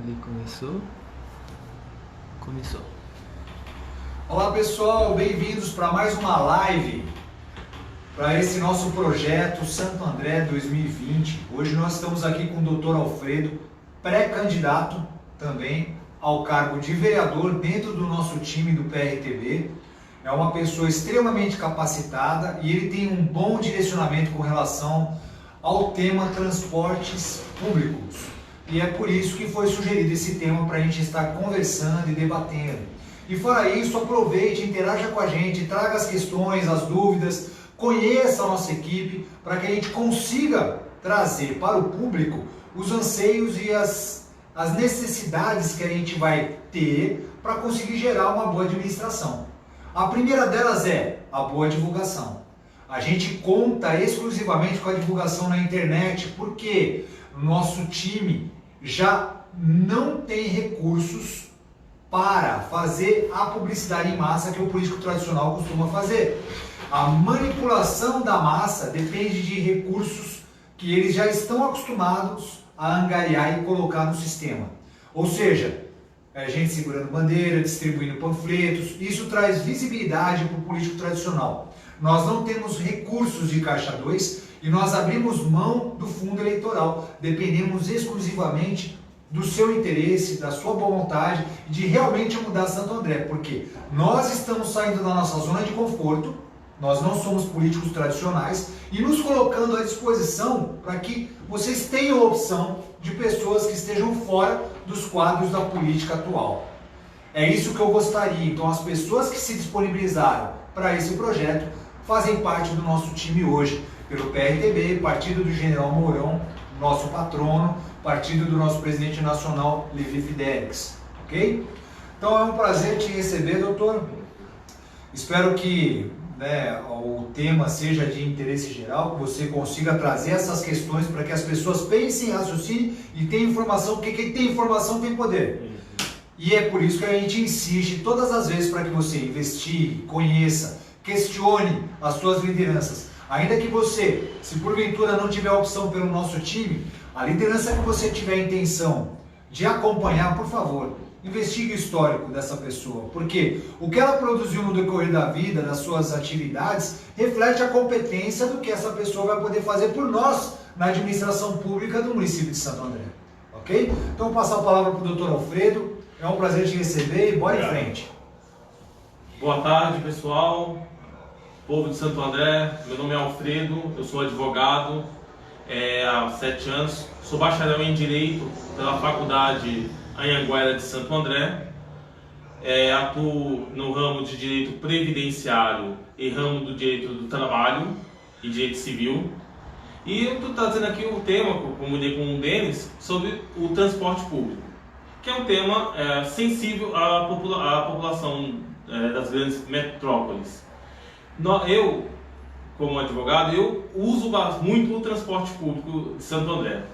Ali começou. Começou. Olá pessoal, bem-vindos para mais uma live para esse nosso projeto Santo André 2020. Hoje nós estamos aqui com o Dr. Alfredo, pré-candidato também ao cargo de vereador dentro do nosso time do PRTB. É uma pessoa extremamente capacitada e ele tem um bom direcionamento com relação ao tema transportes públicos. E é por isso que foi sugerido esse tema para a gente estar conversando e debatendo. E fora isso, aproveite, interaja com a gente, traga as questões, as dúvidas, conheça a nossa equipe para que a gente consiga trazer para o público os anseios e as necessidades que a gente vai ter para conseguir gerar uma boa administração. A primeira delas é a boa divulgação. A gente conta exclusivamente com a divulgação na internet porque o nosso time já não tem recursos para fazer a publicidade em massa que o político tradicional costuma fazer. A manipulação da massa depende de recursos que eles já estão acostumados a angariar e colocar no sistema. Ou seja, a gente segurando bandeira, distribuindo panfletos, isso traz visibilidade para o político tradicional. Nós não temos recursos de Caixa 2 e nós abrimos mão do fundo eleitoral. Dependemos exclusivamente do seu interesse, da sua boa vontade, de realmente mudar Santo André. Porque nós estamos saindo da nossa zona de conforto, nós não somos políticos tradicionais, e nos colocando à disposição para que vocês tenham a opção de pessoas que estejam fora dos quadros da política atual. É isso que eu gostaria. Então as pessoas que se disponibilizaram para esse projeto fazem parte do nosso time hoje, pelo PRTB, Partido do General Mourão, nosso patrono, partido do nosso presidente nacional, Levi Fidelix, ok? Então é um prazer te receber, doutor. Espero que o tema seja de interesse geral, que você consiga trazer essas questões para que as pessoas pensem, raciocinem e tenham informação, porque quem tem informação tem poder. E é por isso que a gente insiste todas as vezes para que você investigue, conheça, questione as suas lideranças. Ainda que você, se porventura não tiver opção pelo nosso time, a liderança que você tiver a intenção de acompanhar, por favor, investigue o histórico dessa pessoa, porque o que ela produziu no decorrer da vida, das suas atividades, reflete a competência do que essa pessoa vai poder fazer por nós na administração pública do município de Santo André, ok? Então vou passar a palavra para o Dr. Alfredo, é um prazer te receber e bora em frente. Boa tarde, pessoal, povo de Santo André. Meu nome é Alfredo, eu sou advogado há 7 anos, sou bacharel em Direito pela Faculdade Anhanguera de Santo André, atuo no ramo de Direito Previdenciário e ramo do Direito do Trabalho e Direito Civil. E eu estou trazendo aqui o tema, como eu com o Denis, sobre o transporte público, que é um tema sensível à população das grandes metrópoles. Eu, como advogado, eu uso muito o transporte público de Santo André.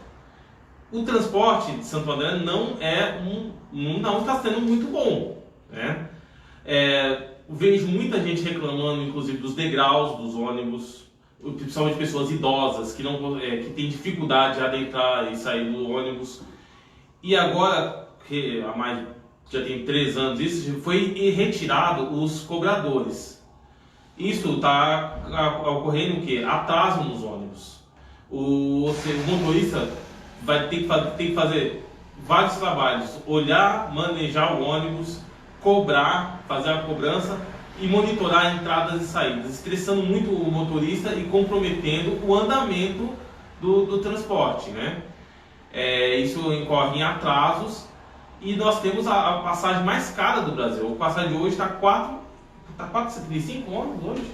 O transporte de Santo André não está sendo muito bom, né? Vejo muita gente reclamando, inclusive, dos degraus dos ônibus, principalmente pessoas idosas que têm dificuldade de adentrar e sair do ônibus. E agora, que já tem 3 anos, isso foi retirado os cobradores. Isso está ocorrendo o quê? Atraso nos ônibus. O motorista vai ter que fazer vários trabalhos, olhar, manejar o ônibus, cobrar, fazer a cobrança e monitorar entradas e saídas, estressando muito o motorista e comprometendo o andamento do transporte, né? Isso incorre em atrasos e nós temos a passagem mais cara do Brasil. A passagem de hoje está 4,75 ônibus hoje?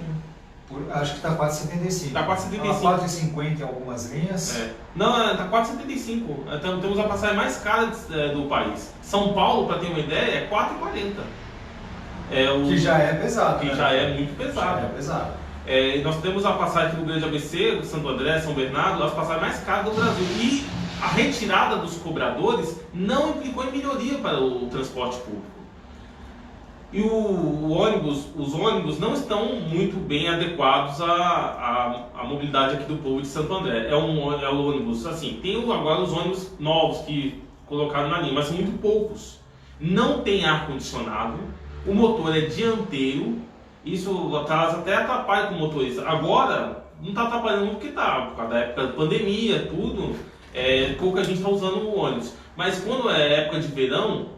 Acho que está 4,75. Está 4,75. 4,50 em algumas linhas. Não, está 4,75. Então, temos a passagem mais cara do país. São Paulo, para ter uma ideia, é 4,40. Que já é pesado. Que já é muito pesado. Já é pesado. Nós temos a passagem aqui do Grande ABC, Santo André, São Bernardo, as passagens mais caras do Brasil. E a retirada dos cobradores não implicou em melhoria para o transporte público. E os ônibus não estão muito bem adequados à mobilidade aqui do povo de Santo André. É o ônibus, assim, tem agora os ônibus novos que colocados na linha, mas são muito poucos. Não tem ar-condicionado, o motor é dianteiro, isso até atrapalha com o motorista. Agora, não está atrapalhando porque está, por causa da época da pandemia, tudo, pouca gente está usando o ônibus. Mas quando é época de verão,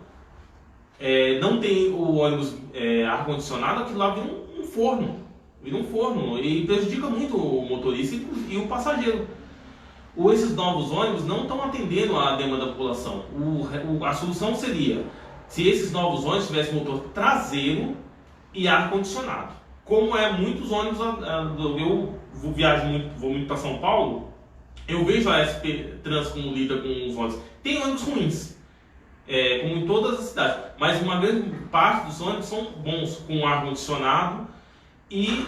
não tem o ônibus ar-condicionado, aquilo lá vira um forno e prejudica muito o motorista e o passageiro. Esses novos ônibus não estão atendendo a demanda da população. A solução seria, se esses novos ônibus tivessem motor traseiro e ar-condicionado. Como muitos ônibus, eu vou muito para São Paulo, eu vejo a SP Trans como lida com os ônibus. Tem ônibus ruins, como em todas as cidades, mas uma grande parte dos ônibus são bons, com ar-condicionado e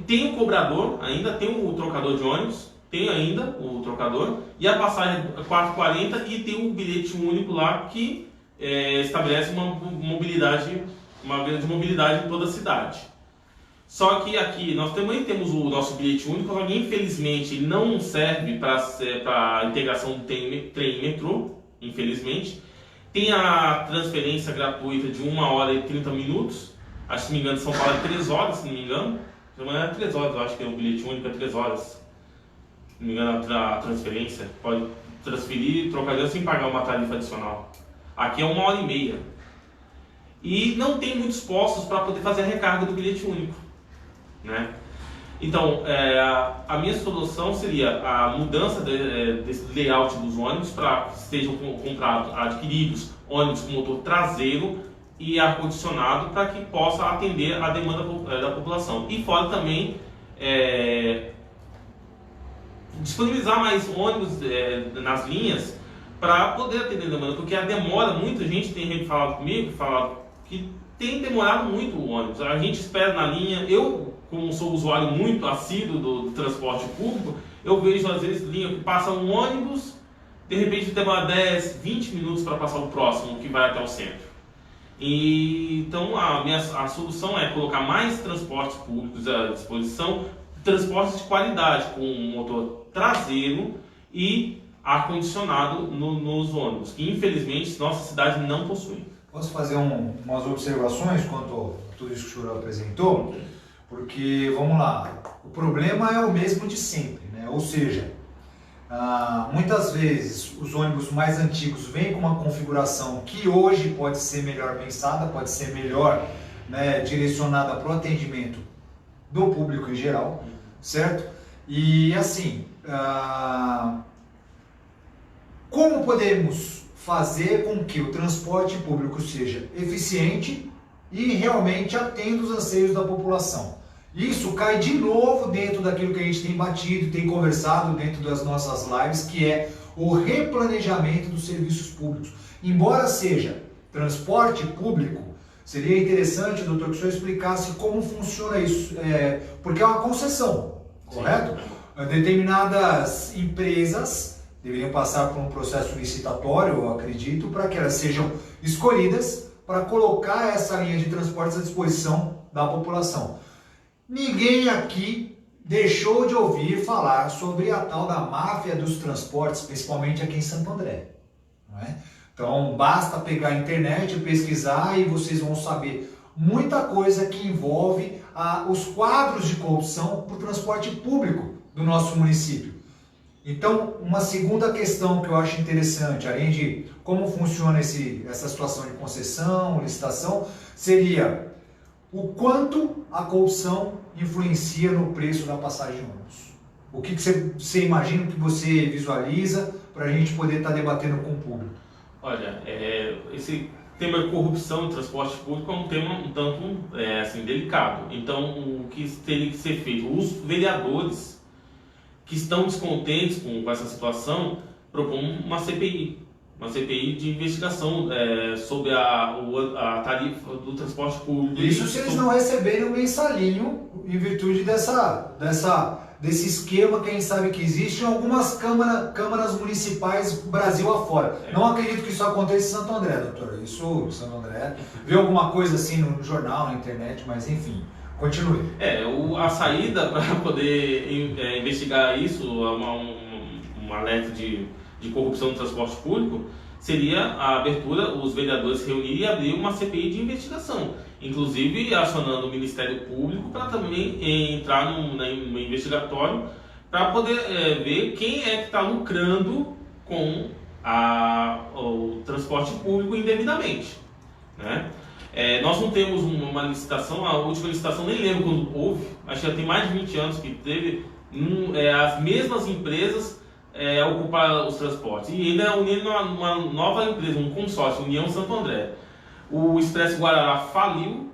tem o cobrador, ainda tem o trocador de ônibus, tem ainda o trocador, e a passagem é 4,40 e tem um bilhete único lá que estabelece uma grande mobilidade em toda a cidade. Só que aqui nós também temos o nosso bilhete único, só que infelizmente ele não serve para a integração do trem e metrô, infelizmente. Tem a transferência gratuita de 1 hora e 30 minutos, acho que se não me engano São Paulo é 3 horas, se não me engano. É 3 horas, eu acho que o bilhete único é 3 horas. Se não me engano a transferência, pode transferir e trocar sem pagar uma tarifa adicional. Aqui é 1 hora e meia. E não tem muitos postos para poder fazer a recarga do bilhete único, né? Então, a minha solução seria a mudança desse layout dos ônibus para que sejam adquiridos ônibus com motor traseiro e ar-condicionado para que possa atender a demanda da população. E fora também disponibilizar mais ônibus nas linhas para poder atender a demanda, porque a demora, muita gente tem falado comigo, que tem demorado muito o ônibus. A gente espera na linha, eu como sou usuário muito assíduo do transporte público, eu vejo às vezes linha que passa um ônibus, de repente demora 10, 20 minutos para passar o próximo, que vai até o centro. Então a solução é colocar mais transportes públicos à disposição, transportes de qualidade, com motor traseiro e ar-condicionado nos ônibus, que infelizmente nossa cidade não possui. Posso fazer umas observações quanto a tudo isso que o senhor apresentou? Porque, vamos lá, o problema é o mesmo de sempre, né? Ou seja, muitas vezes os ônibus mais antigos vêm com uma configuração que hoje pode ser melhor pensada, pode ser melhor, né, direcionada para o atendimento do público em geral, certo? E assim, como podemos fazer com que o transporte público seja eficiente e realmente atenda os anseios da população? Isso cai de novo dentro daquilo que a gente tem batido, tem conversado dentro das nossas lives, que é o replanejamento dos serviços públicos. Embora seja transporte público, seria interessante, doutor, que o senhor explicasse como funciona isso, porque é uma concessão, correto? Determinadas empresas deveriam passar por um processo licitatório, eu acredito, para que elas sejam escolhidas para colocar essa linha de transportes à disposição da população. Ninguém aqui deixou de ouvir falar sobre a tal da máfia dos transportes, principalmente aqui em Santo André, não é? Então basta pegar a internet, pesquisar e vocês vão saber muita coisa que envolve os quadros de corrupção para o transporte público do nosso município. Então, uma segunda questão que eu acho interessante, além de como funciona essa situação de concessão, licitação, seria o quanto a corrupção influencia no preço da passagem de ônibus. O que você imagina, o que você visualiza, para a gente poder estar debatendo com o público? Olha, esse tema de corrupção no transporte público é um tema um tanto assim, delicado. Então, o que teria que ser feito? Os vereadores que estão descontentes com essa situação propõem uma CPI de investigação sobre a tarifa do transporte público. Isso se eles não receberem um mensalinho em virtude desse esquema que a gente sabe que existe em algumas câmaras municipais Brasil afora. Não acredito que isso aconteça em Santo André, doutor. Isso, Santo André, vê alguma coisa assim no jornal, na internet, mas enfim, continue. A saída para poder investigar isso, um alerta de de corrupção no transporte público, seria a abertura, os vereadores reunirem e abrir uma CPI de investigação, inclusive acionando o Ministério Público para também entrar no investigatório para poder ver quem é que está lucrando com o transporte público indevidamente, né? Nós não temos uma licitação, a última licitação nem lembro quando houve, acho que já tem mais de 20 anos que teve, as mesmas empresas ocupar os transportes, e ainda unindo uma nova empresa, um consórcio, União Santo André. O Expresso Guarará faliu,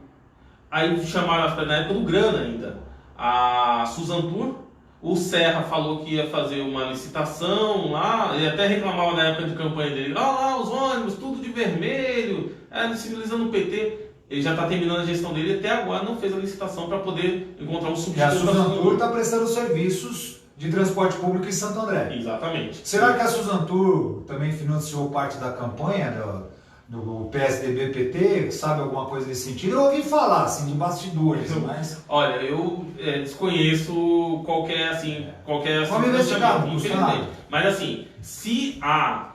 aí chamaram na época do Grana ainda, a Suzantur. O Serra falou que ia fazer uma licitação lá, ele até reclamava na época de campanha dele, lá os ônibus, tudo de vermelho, simbolizando o PT. Ele já está terminando a gestão dele e até agora não fez a licitação para poder encontrar um substituto. E a Suzantur está prestando serviços de transporte público em Santo André. Exatamente. Será que a Suzantur também financiou parte da campanha do PSDB-PT? Sabe alguma coisa nesse sentido? Eu ouvi falar, assim, de bastidores, mas... Olha, eu desconheço qualquer Vamos investigar, infelizmente. Mas assim, se há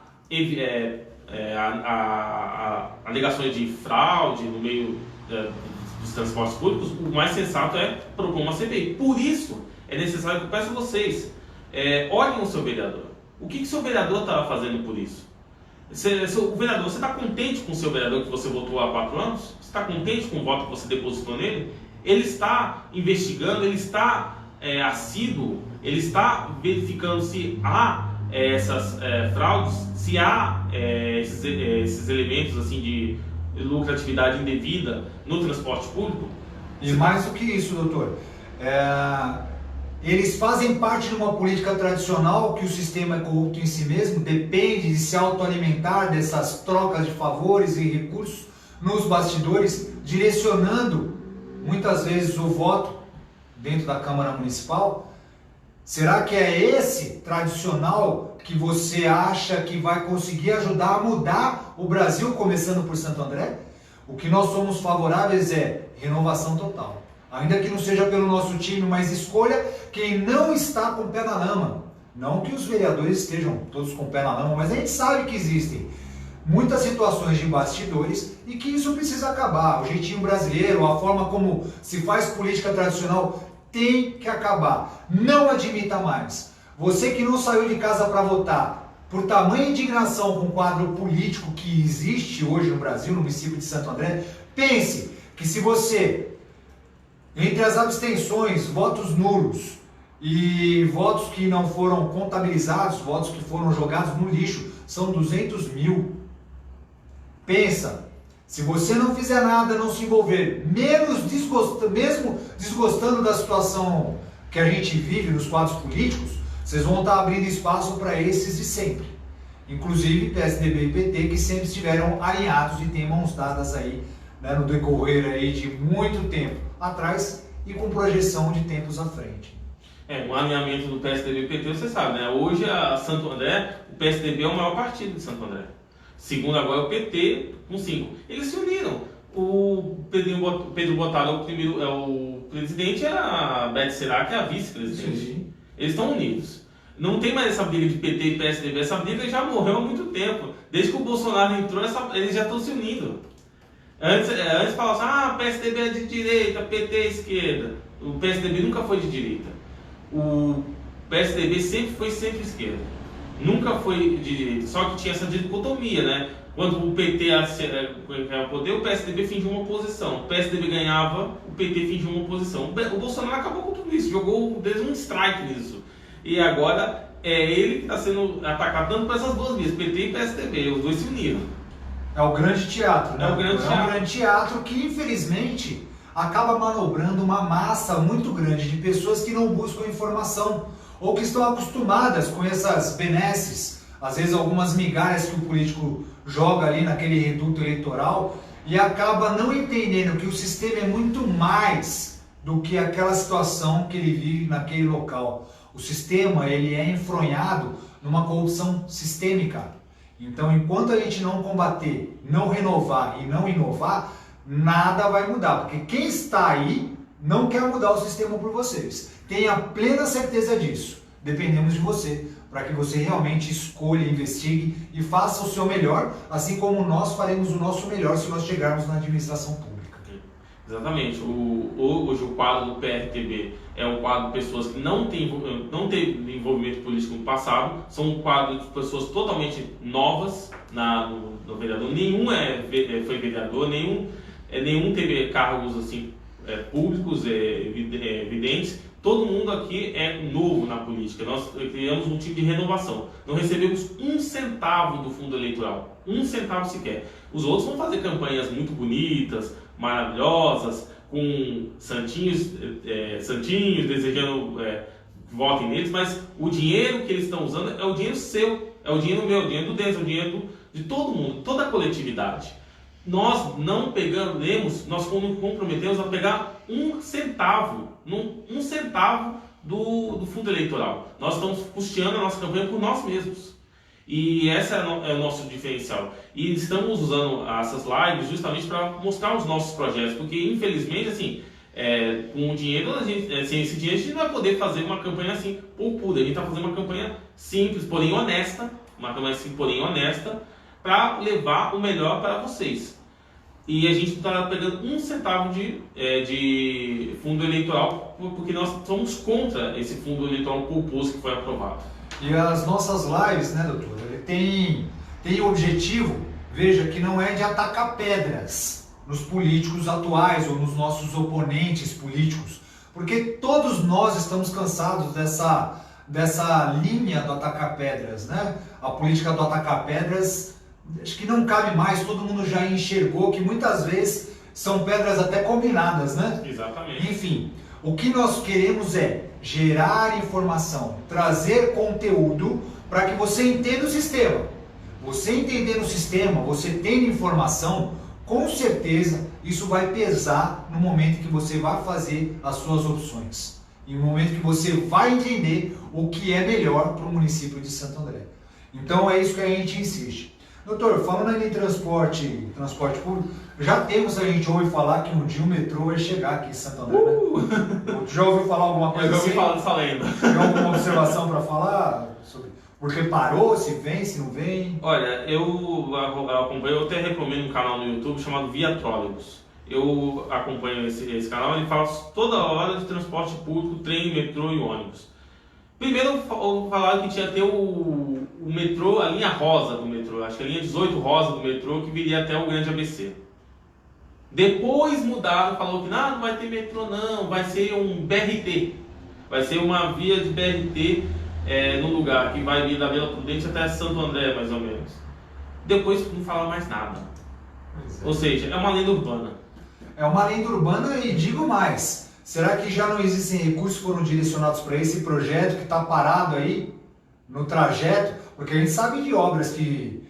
alegações de fraude no meio dos transportes públicos, o mais sensato é propor uma CPI. Por isso, é necessário que eu peço a vocês, olhem o seu vereador. O que o seu vereador estava fazendo por isso? O vereador, você está contente com o seu vereador que você votou há 4 anos? Você está contente com o voto que você depositou nele? Ele está investigando, ele está assíduo, ele está verificando se há essas fraudes, se há esses elementos assim de lucratividade indevida no transporte público? E mais do que isso, doutor, eles fazem parte de uma política tradicional que o sistema é corrupto em si mesmo, depende de se autoalimentar dessas trocas de favores e recursos nos bastidores, direcionando muitas vezes o voto dentro da Câmara Municipal. Será que é esse tradicional que você acha que vai conseguir ajudar a mudar o Brasil, começando por Santo André? O que nós somos favoráveis é renovação total. Ainda que não seja pelo nosso time, mas escolha quem não está com o pé na lama. Não que os vereadores estejam todos com o pé na lama, mas a gente sabe que existem muitas situações de bastidores e que isso precisa acabar. O jeitinho brasileiro, a forma como se faz política tradicional tem que acabar. Não admita mais. Você que não saiu de casa para votar por tamanha indignação com o quadro político que existe hoje no Brasil, no município de Santo André, pense que se você, entre as abstenções, votos nulos e votos que não foram contabilizados, votos que foram jogados no lixo, são 200 mil. Pensa, se você não fizer nada, não se envolver, mesmo desgostando da situação que a gente vive nos quadros políticos, vocês vão estar abrindo espaço para esses de sempre. Inclusive PSDB e PT, que sempre estiveram alinhados e têm mãos dadas aí, né, no decorrer aí de muito tempo atrás e com projeção de tempos à frente. Um alinhamento do PSDB e PT, você sabe, né? Hoje a Santo André, o PSDB é o maior partido de Santo André. Segundo agora o PT, com 5. Eles se uniram. O Pedro Bottaro é o presidente, a Beth Serac é a vice-presidente. Eles estão unidos. Não tem mais essa briga de PT e PSDB, essa briga já morreu há muito tempo. Desde que o Bolsonaro entrou, eles já estão se unindo. Antes falavam assim, PSDB é de direita, PT é esquerda. O PSDB nunca foi de direita. O PSDB sempre foi centro-esquerda. Nunca foi de direita. Só que tinha essa dicotomia, né? Quando o PT ganhava poder, o PSDB fingiu uma oposição. O PSDB ganhava, o PT fingiu uma oposição. O Bolsonaro acabou com tudo isso, jogou um strike nisso. E agora é ele que está sendo atacado tanto por essas duas vias, PT e PSDB. Os dois se uniram. É o grande teatro, né? É o grande teatro que, infelizmente, acaba manobrando uma massa muito grande de pessoas que não buscam informação ou que estão acostumadas com essas benesses, às vezes algumas migalhas que o político joga ali naquele reduto eleitoral e acaba não entendendo que o sistema é muito mais do que aquela situação que ele vive naquele local. O sistema, ele é enfronhado numa corrupção sistêmica. Então, enquanto a gente não combater, não renovar e não inovar, nada vai mudar, porque quem está aí não quer mudar o sistema por vocês. Tenha plena certeza disso. Dependemos de você para que você realmente escolha, investigue e faça o seu melhor, assim como nós faremos o nosso melhor se nós chegarmos na administração pública. Exatamente. Hoje o quadro do PRTB é um quadro de pessoas que não têm envolvimento político no passado, são um quadro de pessoas totalmente novas no vereador. Nenhum foi vereador, nenhum teve cargos assim, públicos, evidentes. Todo mundo aqui é novo na política. Nós criamos um tipo de renovação. Não recebemos um centavo do fundo eleitoral, um centavo sequer. Os outros vão fazer campanhas muito bonitas, maravilhosas, com santinhos desejando votem neles, mas o dinheiro que eles estão usando é o dinheiro seu, é o dinheiro meu, é o dinheiro do Denis, é o dinheiro de todo mundo, toda a coletividade. Nós não pegamos, nós comprometemos a pegar um centavo do fundo eleitoral. Nós estamos custeando a nossa campanha por nós mesmos. E esse é o nosso diferencial. E estamos usando essas lives justamente para mostrar os nossos projetos, porque infelizmente, assim, com o dinheiro, sem esse dinheiro, a gente não vai poder fazer uma campanha assim, poupuda. A gente está fazendo uma campanha simples, porém honesta, para levar o melhor para vocês. E a gente está pegando um centavo de fundo eleitoral, porque nós somos contra esse fundo eleitoral culposo que foi aprovado. E as nossas lives, né, doutor, tem o objetivo, veja, que não é de atacar pedras nos políticos atuais ou nos nossos oponentes políticos, porque todos nós estamos cansados dessa linha do atacar pedras, né? A política do atacar pedras, acho que não cabe mais, todo mundo já enxergou que muitas vezes são pedras até combinadas, né? Exatamente. Enfim, o que nós queremos é gerar informação, trazer conteúdo para que você entenda o sistema. Você entendendo o sistema, você tendo informação, com certeza isso vai pesar no momento que você vai fazer as suas opções. E no momento que você vai entender o que é melhor para o município de Santo André. Então é isso que a gente insiste. Doutor, falando aí em transporte público, a gente ouve falar que um dia o metrô vai chegar aqui em Santo André, né? Já ouviu falar alguma coisa assim? Eu já ouvi falar dessa lenda. Tem alguma observação para falar sobre porque parou, se vem, se não vem? Olha, eu acompanho, eu até recomendo um canal no YouTube chamado Via Trólebus. Eu acompanho esse canal, ele fala toda hora de transporte público, trem, metrô e ônibus. Primeiro falaram que tinha até o metrô, a linha rosa do metrô, acho que a linha 18 rosa do metrô, que viria até o Grande ABC. Depois mudaram, falou que não vai ter metrô não, vai ser um BRT. Vai ser uma via de BRT no lugar que vai vir da Vila Prudente até Santo André, mais ou menos. Depois não fala mais nada. Ou seja, é uma lenda urbana. É uma lenda urbana e digo mais. Será que já não existem recursos que foram direcionados para esse projeto que está parado aí no trajeto? Porque a gente sabe de obras que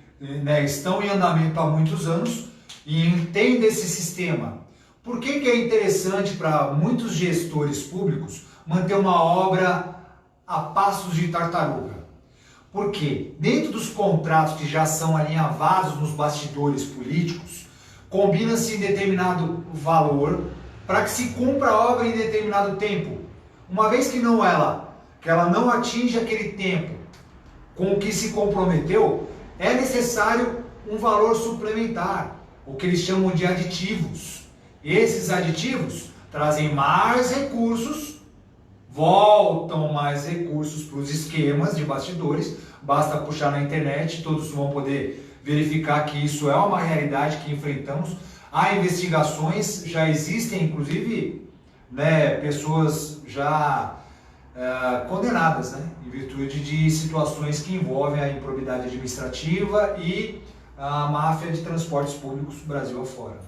estão em andamento há muitos anos e entende esse sistema. Por que é interessante para muitos gestores públicos manter uma obra a passos de tartaruga? Porque dentro dos contratos que já são alinhavados nos bastidores políticos, combina-se em determinado valor para que se cumpra a obra em determinado tempo. Uma vez que ela não atinge aquele tempo com o que se comprometeu, é necessário um valor suplementar, o que eles chamam de aditivos. Esses aditivos trazem mais recursos, voltam mais recursos para os esquemas de bastidores. Basta puxar na internet, todos vão poder verificar que isso é uma realidade que enfrentamos. Há investigações, já existem inclusive pessoas já condenadas, em virtude de situações que envolvem a improbidade administrativa e a máfia de transportes públicos Brasil afora.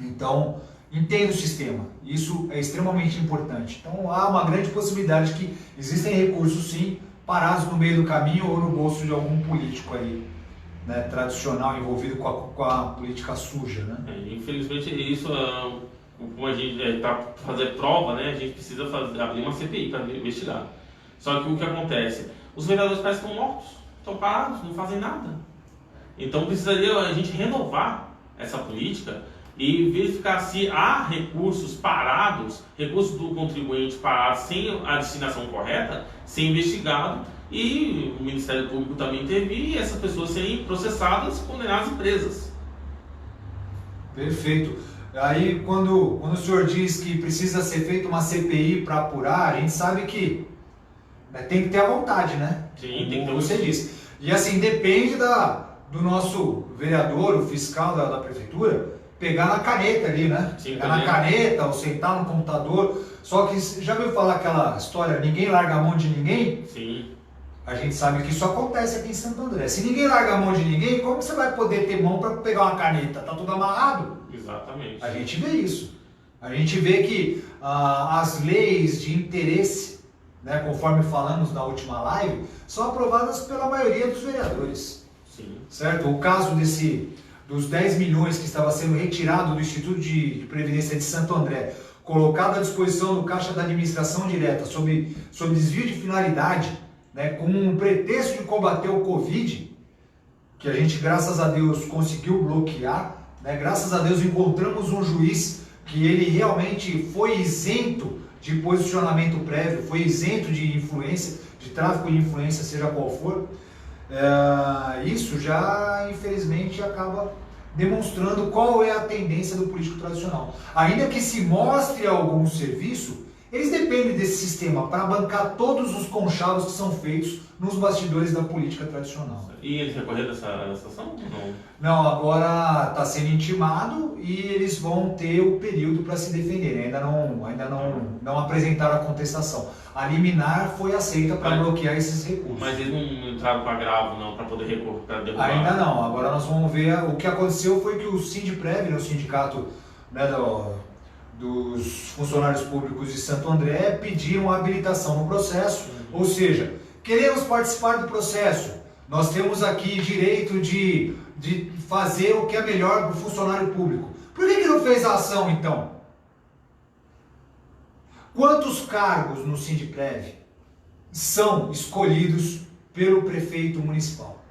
Então, entenda o sistema, isso é extremamente importante. Então há uma grande possibilidade que existem recursos sim, parados no meio do caminho ou no bolso de algum político aí, tradicional, envolvido com a política suja, né? Infelizmente isso, como a gente está fazendo prova, a gente precisa abrir uma CPI para investigar. Só que o que acontece? Os vereadores parecem que estão mortos, estão parados, não fazem nada. Então precisaria a gente renovar essa política e verificar se há recursos parados, recursos do contribuinte parados sem a destinação correta, ser investigado E o Ministério Público também teve, e essas pessoas serem processadas, condenadas e presas. Perfeito. Aí, quando o senhor diz que precisa ser feita uma CPI para apurar, a gente sabe que tem que ter a vontade, né? Sim, tem que ter como você disse. E assim, depende do nosso vereador, o fiscal da prefeitura, pegar na caneta ali, né? Sim, pegar na caneta ou sentar no computador. Só que, já viu falar aquela história, ninguém larga a mão de ninguém? Sim. A gente sabe que isso acontece aqui em Santo André. Se ninguém larga a mão de ninguém, como você vai poder ter mão para pegar uma caneta? Tá tudo amarrado. Exatamente. A gente vê isso. A gente vê que as leis de interesse, né, conforme falamos na última live, são aprovadas pela maioria dos vereadores. Sim. Certo? O caso dos 10 milhões que estava sendo retirado do Instituto de Previdência de Santo André, colocado à disposição do Caixa da Administração Direta sob desvio de finalidade, né, com um pretexto de combater o Covid, que a gente, graças a Deus, conseguiu bloquear, né, graças a Deus encontramos um juiz que ele realmente foi isento de posicionamento prévio, foi isento de influência, de tráfico de influência, seja qual for. Isso já, infelizmente, acaba demonstrando qual é a tendência do político tradicional. Ainda que se mostre algum serviço, eles dependem desse sistema para bancar todos os conchavos que são feitos nos bastidores da política tradicional. E eles recorreram dessa ação? Não, agora está sendo intimado e eles vão ter o período para se defenderem. Ainda não apresentaram a contestação. A liminar foi aceita para bloquear esses recursos. Mas eles não entraram para agravo, não, para poder recorrer, para derrubar? Ainda não. Agora nós vamos ver. O que aconteceu foi que o Sindprev, o sindicato, né, dos funcionários públicos de Santo André, pediram a habilitação no processo, ou seja, queremos participar do processo, nós temos aqui direito de fazer o que é melhor para o funcionário público. Por que não fez a ação então? Quantos cargos no Sindprev são escolhidos pelo prefeito municipal?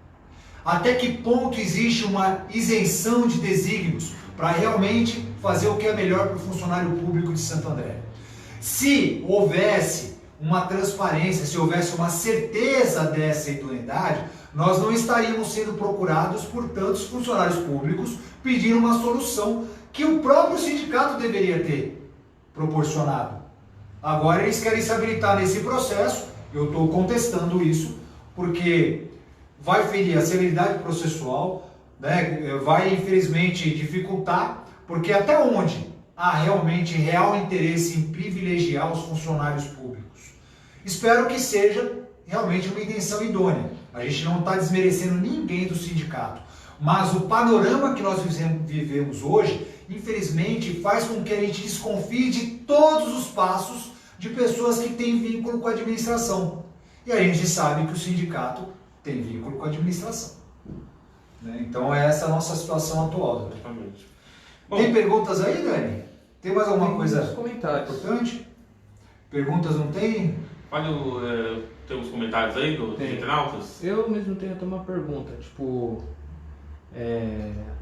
Até que ponto existe uma isenção de desígnios para realmente fazer o que é melhor para o funcionário público de Santo André? Se houvesse uma transparência, se houvesse uma certeza dessa idoneidade, nós não estaríamos sendo procurados por tantos funcionários públicos pedindo uma solução que o próprio sindicato deveria ter proporcionado. Agora eles querem se habilitar nesse processo, eu estou contestando isso, porque vai ferir a celeridade processual, né? Vai infelizmente dificultar, porque até onde há realmente real interesse em privilegiar os funcionários públicos? Espero que seja realmente uma intenção idônea. A gente não está desmerecendo ninguém do sindicato, mas o panorama que nós vivemos hoje, infelizmente, faz com que a gente desconfie de todos os passos de pessoas que têm vínculo com a administração. E a gente sabe que o sindicato tem vínculo com a administração. Então essa é a nossa situação atual. Exatamente. Tem perguntas aí, Dani? Tem mais alguma coisa importante? Perguntas não tem? Tem uns comentários aí dos internautas? Eu mesmo tenho até uma pergunta,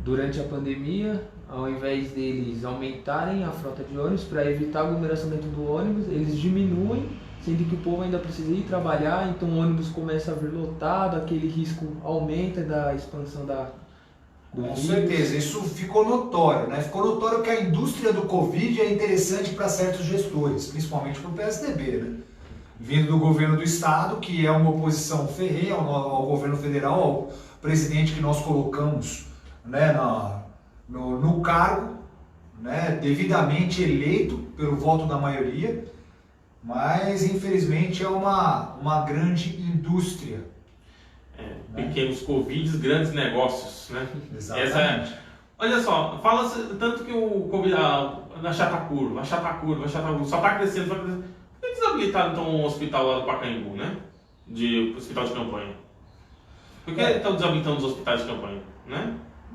durante a pandemia, ao invés deles aumentarem a frota de ônibus para evitar aglomeração dentro do ônibus, eles diminuem, sendo que o povo ainda precisa ir trabalhar, então o ônibus começa a vir lotado, aquele risco aumenta da expansão do Com vírus. certeza, isso ficou notório, né? Ficou notório que a indústria do Covid é interessante para certos gestores, principalmente para o PSDB, né? Vindo do governo do estado, que é uma oposição ferrenha ao governo federal, ao presidente que nós colocamos, né, no cargo, né, devidamente eleito pelo voto da maioria, mas infelizmente é uma grande indústria. Pequenos Covids, grandes negócios, né? Exatamente. Olha só, fala-se tanto que o Covid achata a curva, só está crescendo, Por que eles habilitaram então um hospital lá do Pacaembu, né? Hospital de campanha. Por que estão desabilitando os hospitais de campanha, né?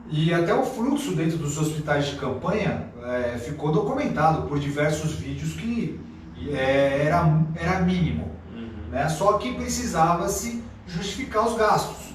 E até o fluxo dentro dos hospitais de campanha ficou documentado por diversos vídeos que era mínimo, né? Só que precisava-se justificar os gastos.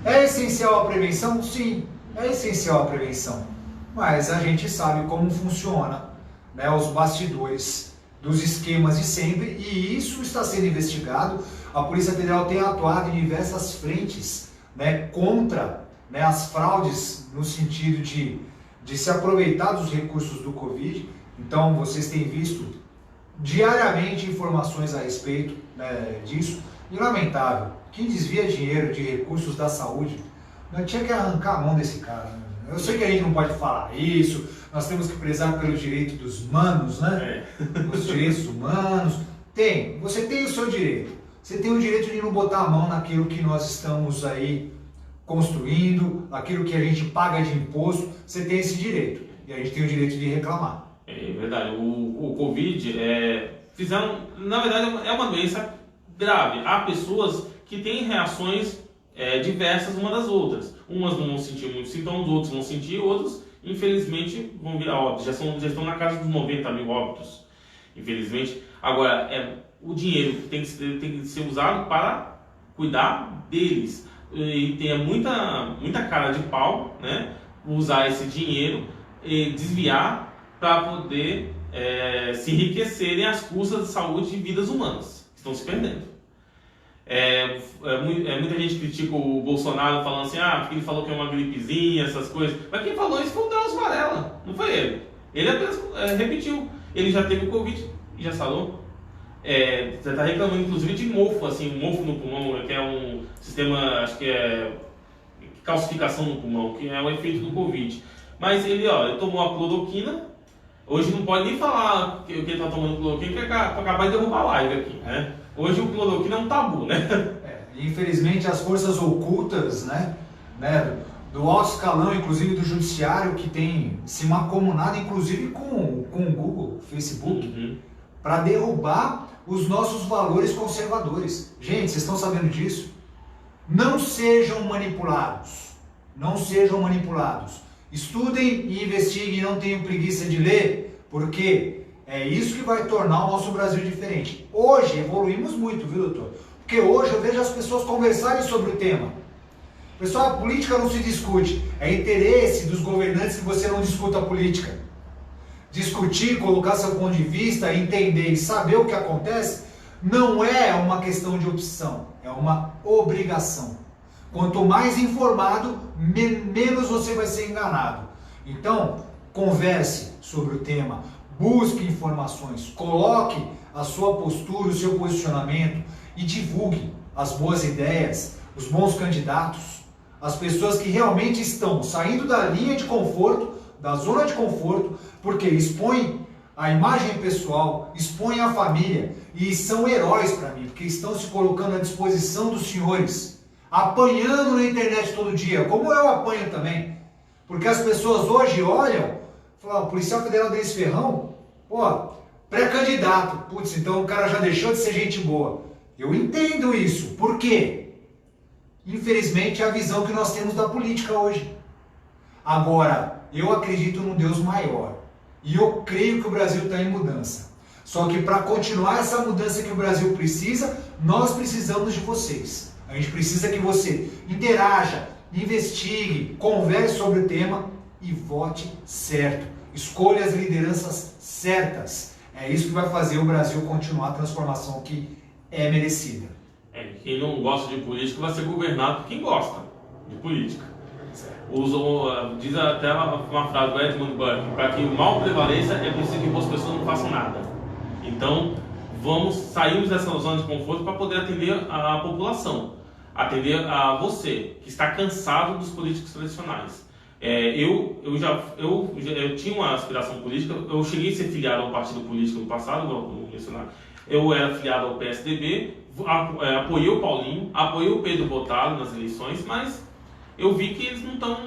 É essencial a prevenção? Sim, é essencial a prevenção. Mas a gente sabe como funciona, né, os bastidores dos esquemas de sempre, e isso está sendo investigado. a Polícia Federal tem atuado em diversas frentes, né, contra, né, as fraudes no sentido de se aproveitar dos recursos do Covid. Então vocês têm visto diariamente informações a respeito, né, disso. E lamentável, quem desvia dinheiro de recursos da saúde, não tinha que arrancar a mão desse cara, né? Eu sei que a gente não pode falar isso, nós temos que prezar pelo direito dos humanos, né? Os direitos humanos. Você tem o seu direito. Você tem o direito de não botar a mão naquilo que nós estamos aí construindo, aquilo que a gente paga de imposto. Você tem esse direito. E a gente tem o direito de reclamar. É verdade. O Covid na verdade, é uma doença grave. Há pessoas que têm reações diversas uma das outras. Umas não vão sentir muitos sintomas, outros vão sentir, outros, infelizmente, vão virar óbitos. Já estão na casa dos 90 mil óbitos, infelizmente. Agora, o dinheiro tem que ser usado para cuidar deles. E tem muita cara de pau, né, usar esse dinheiro e desviar para poder se enriquecerem às custas da saúde de vidas humanas que estão se perdendo. Muita gente critica o Bolsonaro falando assim, porque ele falou que é uma gripezinha, essas coisas. Mas quem falou isso foi o Drauzio Varela, não foi ele. Ele apenas repetiu. Ele já teve o Covid e já sarou. Você está reclamando inclusive de mofo, assim, um mofo no pulmão, que é um sistema, acho que é calcificação no pulmão, que é o efeito do Covid. Mas ele tomou a cloroquina. Hoje não pode nem falar que ele está tomando cloroquina, que é capaz de derrubar a live aqui, né? Hoje o cloroquina é um tabu, né? Infelizmente as forças ocultas, né, do alto escalão, inclusive do judiciário, que tem se mancomunado, inclusive com o Google, Facebook, para derrubar os nossos valores conservadores. Gente, vocês estão sabendo disso? Não sejam manipulados. Não sejam manipulados. Estudem e investiguem, não tenham preguiça de ler, porque é isso que vai tornar o nosso Brasil diferente. Hoje evoluímos muito, viu, doutor? Porque hoje eu vejo as pessoas conversarem sobre o tema. Pessoal, a política não se discute. É interesse dos governantes que você não discuta a política. Discutir, colocar seu ponto de vista, entender e saber o que acontece, não é uma questão de opção, é uma obrigação. Quanto mais informado, menos você vai ser enganado. Então, converse sobre o tema, busque informações, coloque a sua postura, o seu posicionamento e divulgue as boas ideias, os bons candidatos, as pessoas que realmente estão saindo da linha de conforto, da zona de conforto, porque expõem a imagem pessoal, expõem a família e são heróis para mim, porque estão se colocando à disposição dos senhores, apanhando na internet todo dia, como eu apanho também, porque as pessoas hoje olham, falam, o policial federal Denis Ferrão, pré-candidato, putz, então o cara já deixou de ser gente boa. Eu entendo isso, por quê? Infelizmente é a visão que nós temos da política hoje. Agora, eu acredito num Deus maior. E eu creio que o Brasil está em mudança. Só que para continuar essa mudança que o Brasil precisa, nós precisamos de vocês. A gente precisa que você interaja, investigue, converse sobre o tema e vote certo. Escolha as lideranças certas. É isso que vai fazer o Brasil continuar a transformação que é merecida. Quem não gosta de política vai ser governado por quem gosta de política. Diz até uma frase do Edmund Burke, para que o mal prevaleça é preciso que as pessoas não façam nada. Então, sairmos dessa zona de conforto para poder atender a população, atender a você, que está cansado dos políticos tradicionais. Eu tinha uma aspiração política, eu cheguei a ser filiado a um partido político no passado, vou mencionar. Eu era filiado ao PSDB, apoiei o Paulinho, apoiei o Pedro Bottaro nas eleições, mas eu vi que eles não estão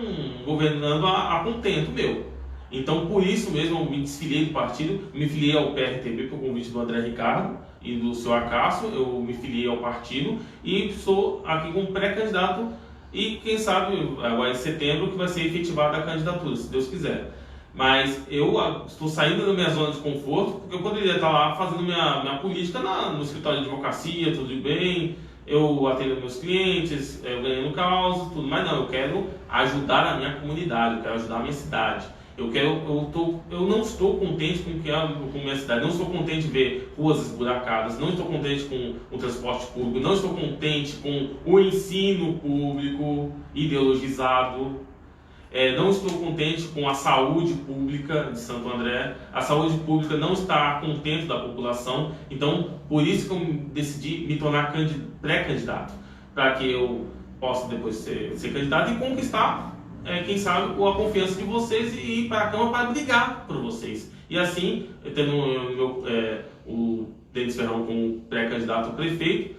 governando a contento meu. Então, por isso mesmo, eu me desfiliei do partido, me filiei ao PRTB por convite do André Ricardo e do seu Acácio, eu me filiei ao partido e estou aqui como pré-candidato e quem sabe agora em setembro que vai ser efetivada a candidatura, se Deus quiser. Mas eu estou saindo da minha zona de conforto, porque eu poderia estar lá fazendo minha política no escritório de advocacia, tudo bem, eu atendo meus clientes, eu ganhando causa, tudo, mas não, eu quero ajudar a minha comunidade, eu quero ajudar a minha cidade. Eu não estou contente com com a minha cidade, não estou contente de ver ruas esburacadas, não estou contente com o transporte público, não estou contente com o ensino público ideologizado, não estou contente com a saúde pública de Santo André. A saúde pública não está contente da população, então por isso que eu decidi me tornar pré-candidato, para que eu possa depois ser candidato e conquistar, quem sabe, a confiança de vocês e ir para a Câmara para brigar por vocês. E assim, tendo o Denis Ferrão como pré-candidato a prefeito,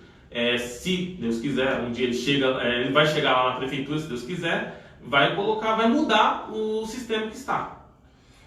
se Deus quiser, um dia ele vai chegar lá na prefeitura, se Deus quiser, vai mudar o sistema que está.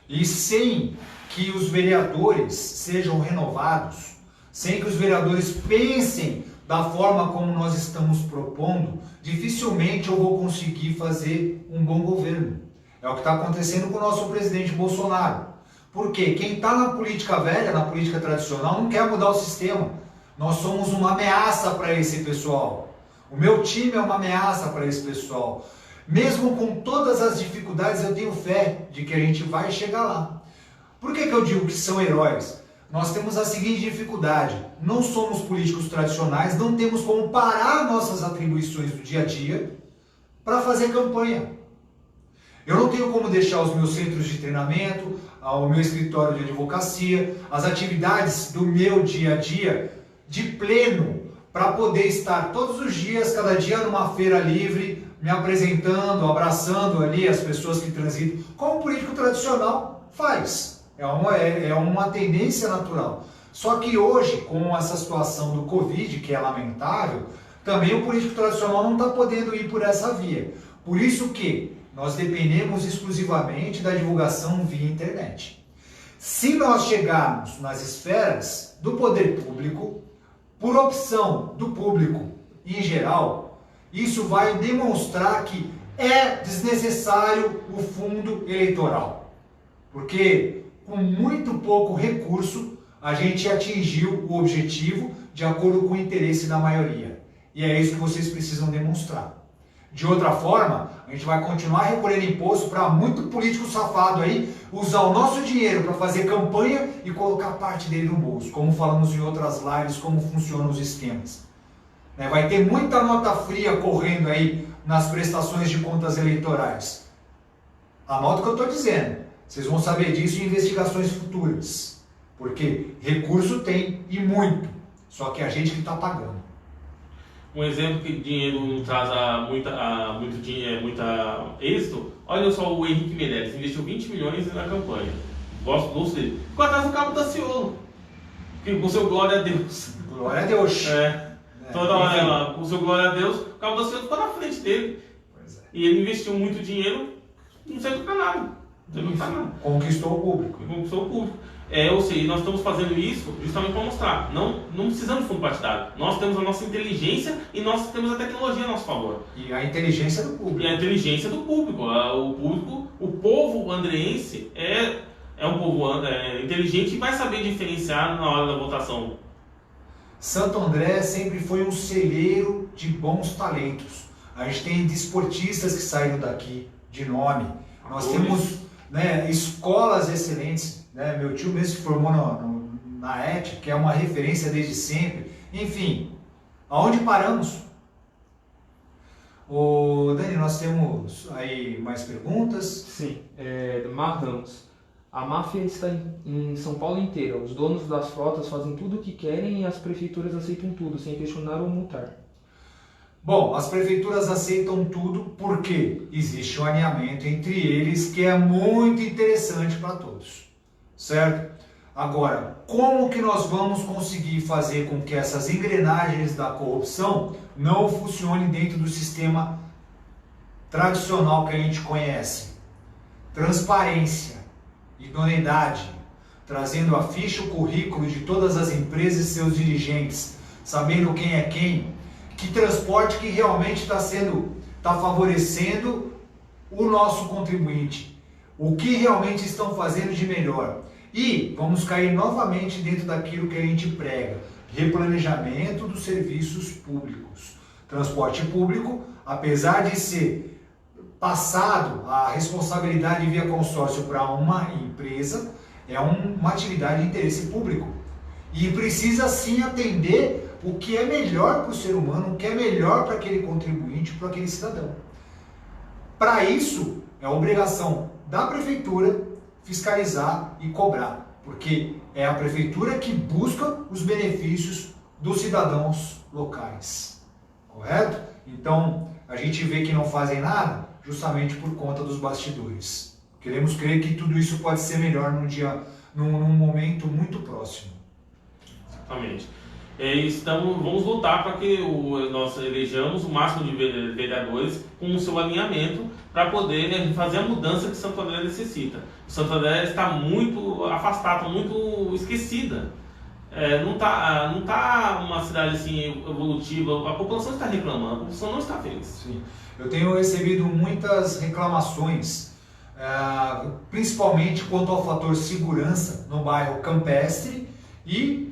E sem que os vereadores sejam renovados, sem que os vereadores pensem da forma como nós estamos propondo, dificilmente eu vou conseguir fazer um bom governo. É o que está acontecendo com o nosso presidente Bolsonaro. Porque quem está na política velha, na política tradicional, não quer mudar o sistema. Nós somos uma ameaça para esse pessoal. O meu time é uma ameaça para esse pessoal. Mesmo com todas as dificuldades, eu tenho fé de que a gente vai chegar lá. Por que eu digo que são heróis? Nós temos a seguinte dificuldade: não somos políticos tradicionais, não temos como parar nossas atribuições do dia a dia para fazer campanha. Eu não tenho como deixar os meus centros de treinamento, o meu escritório de advocacia, as atividades do meu dia a dia de pleno para poder estar todos os dias, cada dia numa feira livre, me apresentando, abraçando ali as pessoas que transitam, como o político tradicional faz. É uma tendência natural. Só que hoje, com essa situação do Covid, que é lamentável, também o político tradicional não está podendo ir por essa via. Por isso que nós dependemos exclusivamente da divulgação via internet. Se nós chegarmos nas esferas do poder público, por opção do público em geral, isso vai demonstrar que é desnecessário o fundo eleitoral. Porque com muito pouco recurso a gente atingiu o objetivo de acordo com o interesse da maioria. E é isso que vocês precisam demonstrar. De outra forma, a gente vai continuar recolhendo imposto para muito político safado aí usar o nosso dinheiro para fazer campanha e colocar parte dele no bolso, como falamos em outras lives, como funcionam os esquemas. Vai ter muita nota fria correndo aí nas prestações de contas eleitorais. Anota o que eu estou dizendo. Vocês vão saber disso em investigações futuras. Porque recurso tem e muito. Só que é a gente que está pagando. Um exemplo que dinheiro não traz muito êxito, olha só o Henrique Meirelles, investiu 20 milhões na campanha. Gosto dele. Ficou atrás do Cabo Daciolo. Com seu glória a Deus. Glória a Deus. Toda hora, com seu glória a Deus, o Cabo Daciolo ficou na frente dele. E ele investiu muito dinheiro, não serviu para nada. Conquistou o público. Conquistou o público. Ou seja, nós estamos fazendo isso justamente para mostrar. Não precisamos de fundo partidário. Nós temos a nossa inteligência e nós temos a tecnologia a nosso favor. E a inteligência do público. E a inteligência do público. O povo andreense é um povo inteligente e vai saber diferenciar na hora da votação. Santo André sempre foi um celeiro de bons talentos. A gente tem desportistas que saíram daqui de nome. Nós temos escolas excelentes. Meu tio mesmo se formou na ET, que é uma referência desde sempre. Enfim, aonde paramos? Dani, nós temos aí mais perguntas? Sim, Mar Ramos. A máfia está em São Paulo inteira. Os donos das frotas fazem tudo o que querem e as prefeituras aceitam tudo, sem questionar ou multar. Bom, as prefeituras aceitam tudo porque existe um alinhamento entre eles que é muito interessante para todos, certo? Agora, como que nós vamos conseguir fazer com que essas engrenagens da corrupção não funcionem dentro do sistema tradicional que a gente conhece? Transparência, idoneidade, trazendo a ficha, o currículo de todas as empresas e seus dirigentes, sabendo quem é quem, que transporte que realmente está favorecendo o nosso contribuinte, o que realmente estão fazendo de melhor. E vamos cair novamente dentro daquilo que a gente prega, replanejamento dos serviços públicos. Transporte público, apesar de ser passado a responsabilidade via consórcio para uma empresa, é uma atividade de interesse público. E precisa sim atender o que é melhor para o ser humano, o que é melhor para aquele contribuinte, para aquele cidadão. Para isso, é obrigação da prefeitura fiscalizar e cobrar, porque é a prefeitura que busca os benefícios dos cidadãos locais. Correto? Então, a gente vê que não fazem nada justamente por conta dos bastidores. Queremos crer que tudo isso pode ser melhor num momento muito próximo. Exatamente. Vamos lutar para que nós elejamos o máximo de vereadores com o seu alinhamento para poder fazer a mudança que Santo André necessita. Santo André está muito afastada, muito esquecida. Não tá uma cidade assim evolutiva. A população está reclamando, a população não está feliz. Sim. Eu tenho recebido muitas reclamações, principalmente quanto ao fator segurança no bairro Campestre e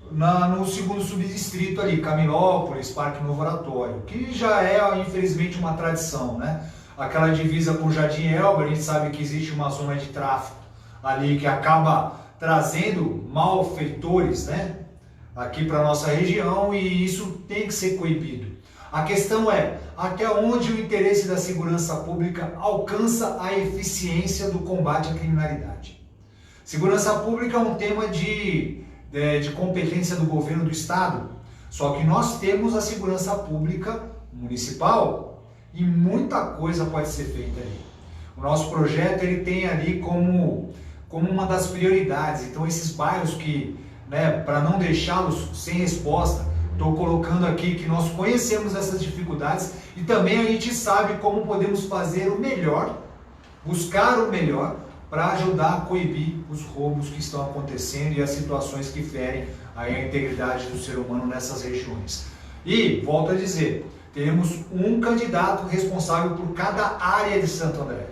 no segundo subdistrito ali, Camilópolis, Parque Novo Oratório, que já é infelizmente uma tradição, né? Aquela divisa com o Jardim Elba, a gente sabe que existe uma zona de tráfico ali que acaba trazendo malfeitores, né, aqui para nossa região, e isso tem que ser coibido. A questão é até onde o interesse da segurança pública alcança a eficiência do combate à criminalidade. Segurança pública é um tema de competência do governo do estado, só que nós temos a segurança pública municipal e muita coisa pode ser feita ali. O nosso projeto ele tem ali como uma das prioridades, então esses bairros que, né, para não deixá-los sem resposta, estou colocando aqui que nós conhecemos essas dificuldades e também a gente sabe como podemos fazer o melhor, buscar o melhor, para ajudar a coibir os roubos que estão acontecendo e as situações que ferem aí a integridade do ser humano nessas regiões. E, volto a dizer, temos um candidato responsável por cada área de Santo André.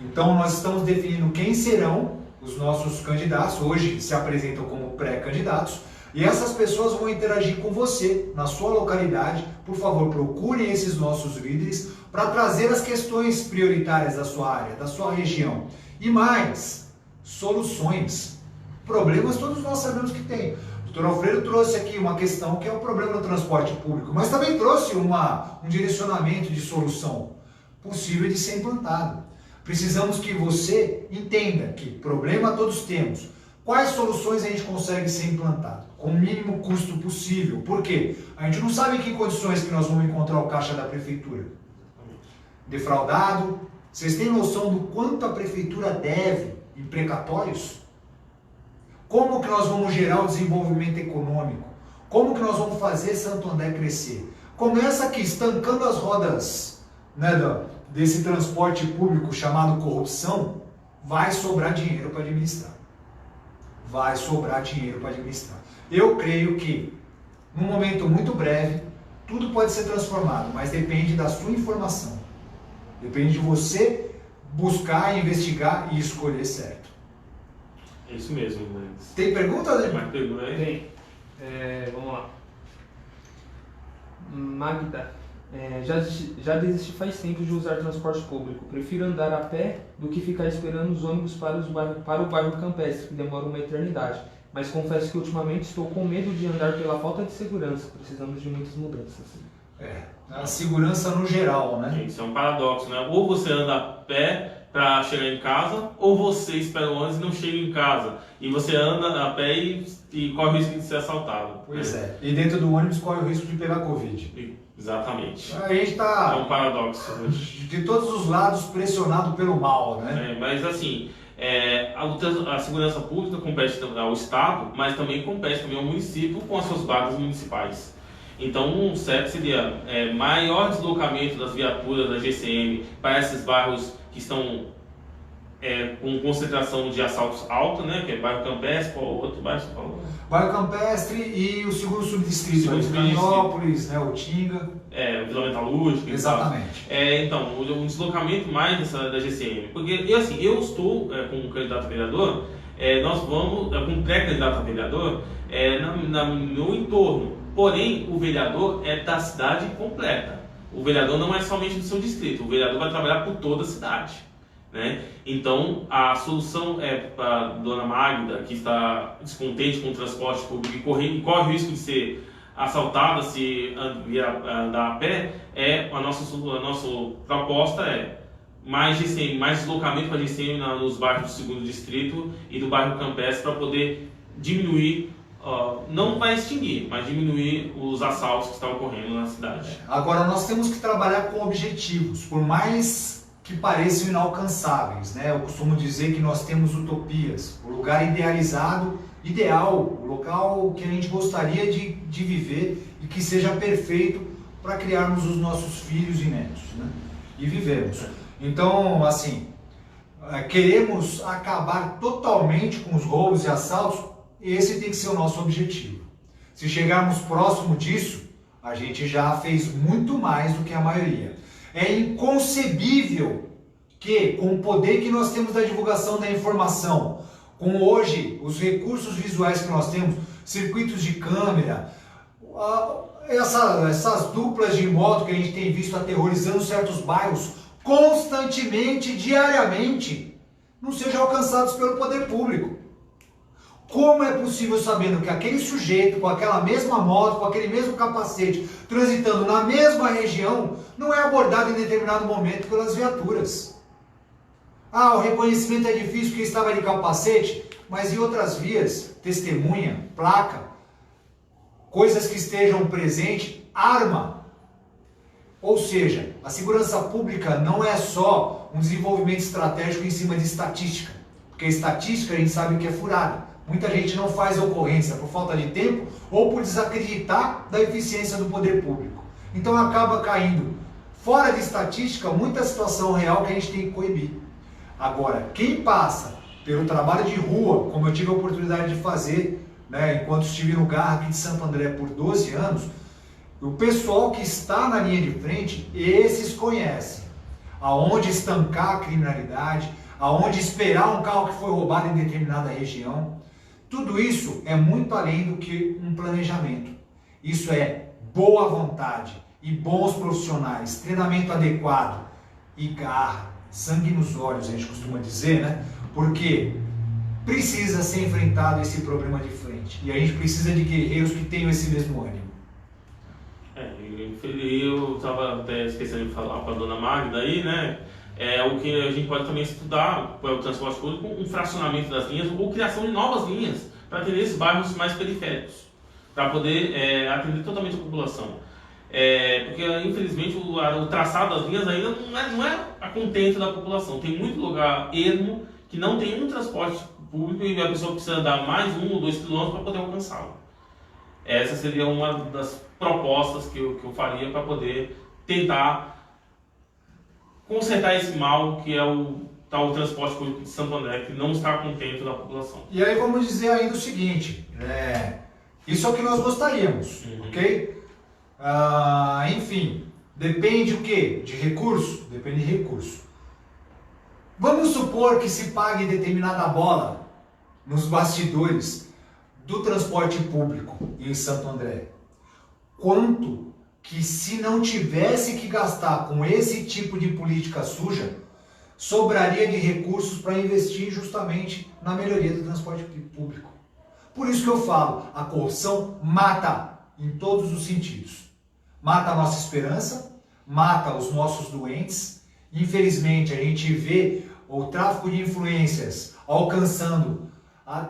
Então nós estamos definindo quem serão os nossos candidatos, hoje se apresentam como pré-candidatos, e essas pessoas vão interagir com você na sua localidade. Por favor, procurem esses nossos líderes para trazer as questões prioritárias da sua área, da sua região. E mais, soluções. Problemas todos nós sabemos que tem. O Dr. Alfredo trouxe aqui uma questão que é o problema do transporte público, mas também trouxe um direcionamento de solução possível de ser implantado. Precisamos que você entenda que problema todos temos. Quais soluções a gente consegue ser implantado? Com o mínimo custo possível. Por quê? A gente não sabe em que condições que nós vamos encontrar o caixa da prefeitura. Defraudado. Vocês têm noção do quanto a prefeitura deve em precatórios? Como que nós vamos gerar o desenvolvimento econômico? Como que nós vamos fazer Santo André crescer? Começa aqui, estancando as rodas, né, desse transporte público chamado corrupção, vai sobrar dinheiro para administrar. Vai sobrar dinheiro para administrar. Eu creio que, num momento muito breve, tudo pode ser transformado, mas depende da sua informação. Depende de você buscar, investigar e escolher certo. É isso mesmo, Luiz. Tem pergunta, Tem mais pergunta aí? Tem. Vamos lá. Magda. Já desisti faz tempo de usar transporte público. Prefiro andar a pé do que ficar esperando os ônibus para o bairro Campestre, que demora uma eternidade. Mas confesso que ultimamente estou com medo de andar pela falta de segurança. Precisamos de muitas mudanças. A segurança no geral, né? Isso é um paradoxo, né? Ou você anda a pé para chegar em casa, ou você espera o ônibus e não chega em casa. E você anda a pé e corre o risco de ser assaltado. Pois é. E dentro do ônibus corre o risco de pegar Covid. Exatamente. A gente está, é um paradoxo de todos os lados, pressionado pelo mal, né? Mas assim, a segurança pública compete ao Estado, mas também compete também ao município com as suas guardas municipais. Então, o certo seria maior deslocamento das viaturas da GCM para esses bairros que estão com concentração de assaltos alta, né? Que é bairro Campestre, qual outro bairro você falou? Bairro Campestre e o segundo subdistrito, Camilópolis, né? Utinga. Vila Metalúrgica. Exatamente. Então, um deslocamento mais da GCM. Porque, assim, eu estou como candidato a vereador, nós vamos, como pré-candidato a vereador, no entorno. Porém, o vereador é da cidade completa. o vereador não é somente do seu distrito, o vereador vai trabalhar por toda a cidade, né? Então, a solução é para a dona Magda, que está descontente com o transporte público e corre o risco de ser assaltada se andar a pé, a nossa proposta é mais GCM, mais deslocamento para GCM nos bairros do segundo distrito e do bairro Campestre para poder diminuir, não vai extinguir, mas diminuir os assaltos que estão ocorrendo na cidade. Agora, nós temos que trabalhar com objetivos, por mais que pareçam inalcançáveis, né? Eu costumo dizer que nós temos utopias, o lugar idealizado, ideal, o local que a gente gostaria de viver e que seja perfeito para criarmos os nossos filhos e netos, né? E vivermos. Então, assim, queremos acabar totalmente com os roubos e assaltos, esse tem que ser o nosso objetivo. Se chegarmos próximo disso, a gente já fez muito mais do que a maioria. É inconcebível que, com o poder que nós temos da divulgação da informação, com hoje os recursos visuais que nós temos, circuitos de câmera, essas duplas de moto que a gente tem visto aterrorizando certos bairros constantemente, diariamente, não sejam alcançados pelo poder público. Como é possível, sabendo que aquele sujeito com aquela mesma moto, com aquele mesmo capacete, transitando na mesma região, não é abordado em determinado momento pelas viaturas? O reconhecimento é difícil porque estava de capacete, mas em outras vias, testemunha, placa, coisas que estejam presentes, arma. Ou seja, a segurança pública não é só um desenvolvimento estratégico em cima de estatística, porque a estatística a gente sabe que é furada. Muita gente não faz ocorrência por falta de tempo ou por desacreditar da eficiência do poder público. Então acaba caindo fora de estatística muita situação real que a gente tem que coibir. Agora, quem passa pelo trabalho de rua, como eu tive a oportunidade de fazer, né, enquanto estive no GAR aqui de Santo André por 12 anos, o pessoal que está na linha de frente, esses conhecem aonde estancar a criminalidade, aonde esperar um carro que foi roubado em determinada região. Tudo isso é muito além do que um planejamento. Isso é boa vontade e bons profissionais, treinamento adequado e garra, sangue nos olhos, a gente costuma dizer, né? Porque precisa ser enfrentado esse problema de frente. E a gente precisa de guerreiros que tenham esse mesmo ânimo. Eu estava até esquecendo de falar para a dona Magda aí, né? O que a gente pode também estudar para o transporte público, um fracionamento das linhas ou criação de novas linhas para atender esses bairros mais periféricos, para poder atender totalmente a população. Porque infelizmente o traçado das linhas ainda não é a contento da população. Tem muito lugar ermo que não tem um transporte público e a pessoa precisa andar mais 1 ou 2 quilômetros para poder alcançá-lo. Essa seria uma das propostas que eu faria para poder tentar consertar esse mal que é o transporte público de Santo André, que não está contento da população. E aí vamos dizer ainda o seguinte, isso é o que nós gostaríamos, ok? Enfim, depende o quê? De recurso? Depende de recurso. Vamos supor que se pague determinada bola nos bastidores do transporte público em Santo André. Quanto que, se não tivesse que gastar com esse tipo de política suja, sobraria de recursos para investir justamente na melhoria do transporte público. Por isso que eu falo, a corrupção mata em todos os sentidos. Mata a nossa esperança, mata os nossos doentes. Infelizmente, a gente vê o tráfico de influências alcançando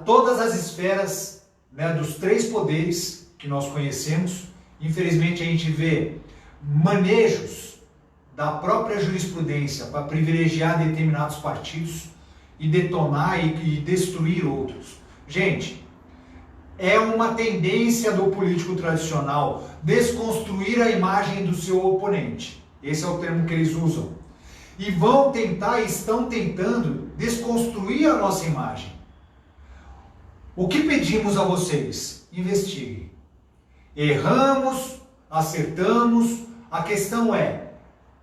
todas as esferas, né, dos 3 poderes que nós conhecemos. Infelizmente, a gente vê manejos da própria jurisprudência para privilegiar determinados partidos e detonar e destruir outros. Gente, é uma tendência do político tradicional desconstruir a imagem do seu oponente. Esse é o termo que eles usam. E estão tentando desconstruir a nossa imagem. O que pedimos a vocês? Investiguem. Erramos, acertamos, a questão é,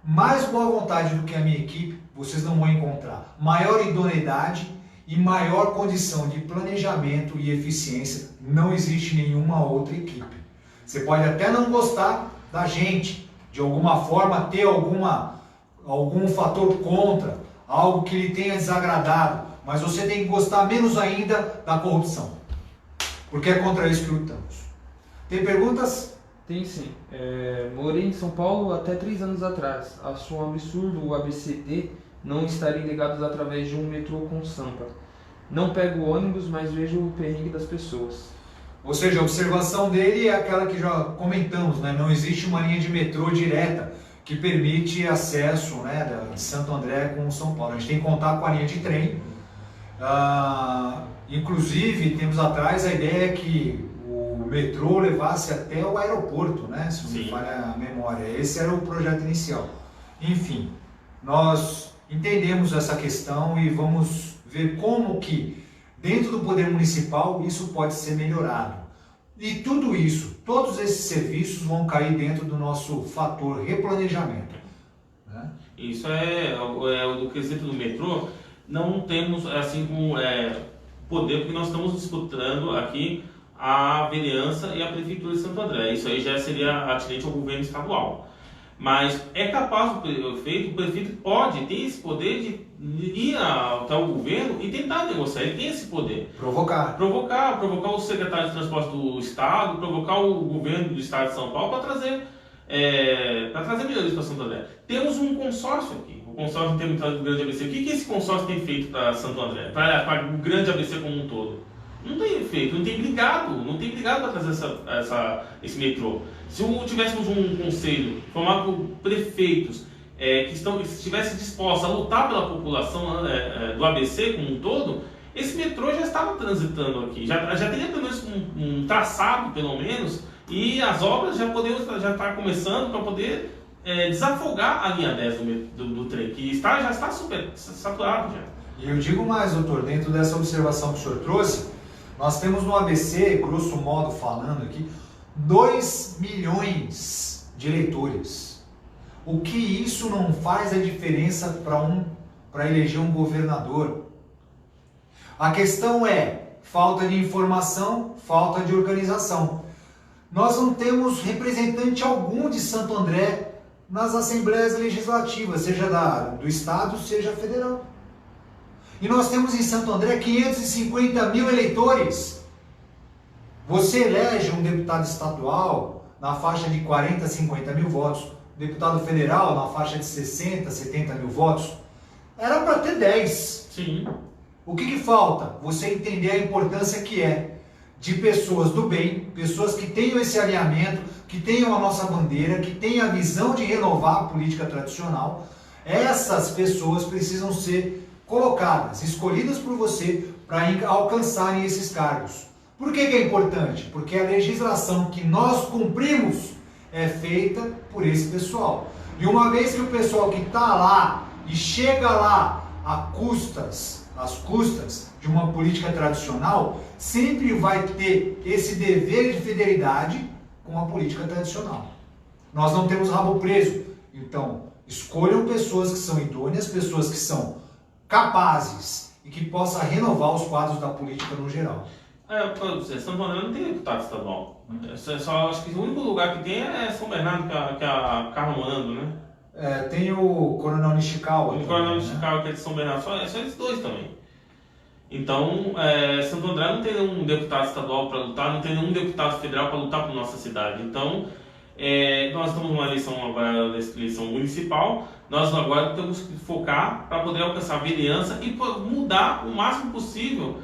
mais boa vontade do que a minha equipe, vocês não vão encontrar. Maior idoneidade e maior condição de planejamento e eficiência, não existe nenhuma outra equipe. Você pode até não gostar da gente, de alguma forma ter algum fator contra, algo que lhe tenha desagradado, mas você tem que gostar menos ainda da corrupção, porque é contra isso que lutamos. Tem perguntas? Tem sim. Morei em São Paulo até 3 anos atrás. Acho um absurdo o ABCD não estarem ligados através de um metrô com Sampa. Não pego ônibus, mas vejo o perrengue das pessoas. Ou seja, a observação dele é aquela que já comentamos, né? Não existe uma linha de metrô direta que permite acesso, né, de Santo André com São Paulo. A gente tem que contar com a linha de trem. Inclusive, tempos atrás, a ideia é que o metrô levasse até o aeroporto, né? Se não me falha a memória. Esse era o projeto inicial. Enfim, nós entendemos essa questão e vamos ver como que, dentro do poder municipal, isso pode ser melhorado. E tudo isso, todos esses serviços vão cair dentro do nosso fator replanejamento, né? Isso é do quesito do metrô. Não temos assim poder, porque nós estamos disputando aqui a vereança e a prefeitura de Santo André. Isso aí já seria atinente ao governo estadual. Mas é capaz o prefeito pode ter esse poder de ir até o governo e tentar negociar. Ele tem esse poder. Provocar o secretário de transporte do estado, provocar o governo do estado de São Paulo para trazer melhorias para Santo André. Temos um consórcio aqui, o consórcio intermunicipal do Grande ABC. O que esse consórcio tem feito para Santo André, para o Grande ABC como um todo? Não tem feito, não tem brigado para trazer esse metrô. Se tivéssemos um conselho formado por prefeitos que estivessem dispostos a lutar pela população do ABC como um todo, esse metrô já estava transitando aqui, já teria pelo menos um traçado, pelo menos, e as obras já estar começando para poder desafogar a linha 10 do trem, que já está super saturado já. E eu digo mais, doutor, dentro dessa observação que o senhor trouxe, nós temos no ABC, grosso modo falando aqui, 2 milhões de eleitores. O que isso não faz a diferença para eleger um governador? A questão é falta de informação, falta de organização. Nós não temos representante algum de Santo André nas assembleias legislativas, seja do estado, seja federal. E nós temos em Santo André 550 mil eleitores. Você elege um deputado estadual na faixa de 40, 50 mil votos, deputado federal na faixa de 60, 70 mil votos. Era para ter 10. Sim. O que falta? Você entender a importância que é de pessoas do bem, pessoas que tenham esse alinhamento, que tenham a nossa bandeira, que tenham a visão de renovar a política tradicional. Essas pessoas precisam ser colocadas, escolhidas por você para alcançarem esses cargos. Por que é importante? Porque a legislação que nós cumprimos é feita por esse pessoal. E uma vez que o pessoal que está lá e chega lá às custas de uma política tradicional, sempre vai ter esse dever de fidelidade com a política tradicional. Nós não temos rabo preso. Então, escolham pessoas que são idôneas, pessoas que são capazes e que possa renovar os quadros da política no geral. Santo André não tem deputado estadual. Só acho que o único lugar que tem é São Bernardo, que é a Carla Morando, né? Tem o Coronel Nishikawa. O Coronel Nishikawa, que é de São Bernardo, só esses dois também. Então, Santo André não tem nenhum deputado estadual para lutar, não tem nenhum deputado federal para lutar por nossa cidade. Então, nós estamos numa eleição agora, eleição municipal. Nós agora temos que focar para poder alcançar a vereança e mudar o máximo possível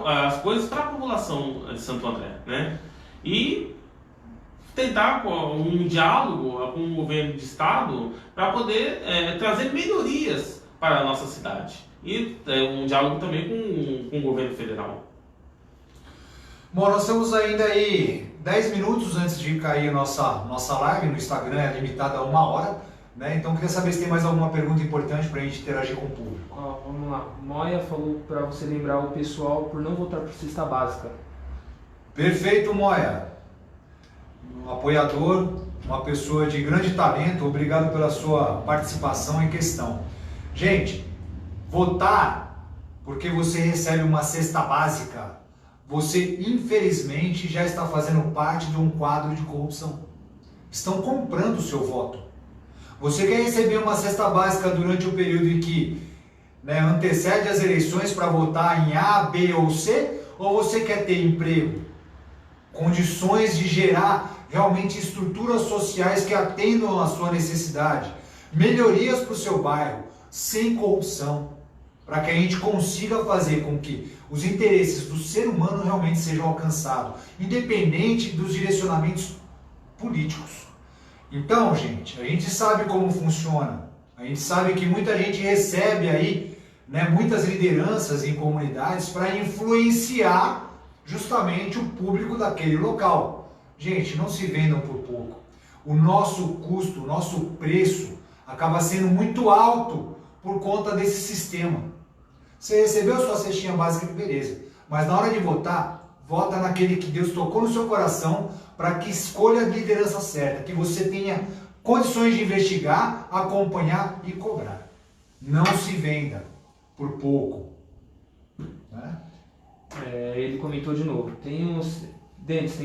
as coisas para a população de Santo André, né? E tentar um diálogo com o governo de estado para poder trazer melhorias para a nossa cidade e um diálogo também com o governo federal. Bom, nós temos ainda aí 10 minutos antes de cair a nossa live no Instagram, é limitada a 1 hora, né? Então queria saber se tem mais alguma pergunta importante para a gente interagir com o público. Vamos lá. Moia falou para você lembrar o pessoal por não votar por cesta básica. Perfeito, Moia. Um apoiador, uma pessoa de grande talento, obrigado pela sua participação e questão. Gente, votar porque você recebe uma cesta básica, você infelizmente já está fazendo parte de um quadro de corrupção. estão comprando o seu voto. Você quer receber uma cesta básica durante o período em que antecede as eleições para votar em A, B ou C? Ou você quer ter emprego? Condições de gerar realmente estruturas sociais que atendam à sua necessidade, melhorias para o seu bairro, sem corrupção, para que a gente consiga fazer com que os interesses do ser humano realmente sejam alcançados, independente dos direcionamentos políticos. Então, gente, a gente sabe como funciona, a gente sabe que muita gente recebe aí, muitas lideranças em comunidades para influenciar justamente o público daquele local. Gente, não se vendam por pouco. O nosso custo, o nosso preço acaba sendo muito alto por conta desse sistema. Você recebeu sua cestinha básica, beleza. Mas na hora de votar, vota naquele que Deus tocou no seu coração para que escolha a liderança certa, que você tenha condições de investigar, acompanhar e cobrar. Não se venda por pouco. Ele comentou de novo. Tenho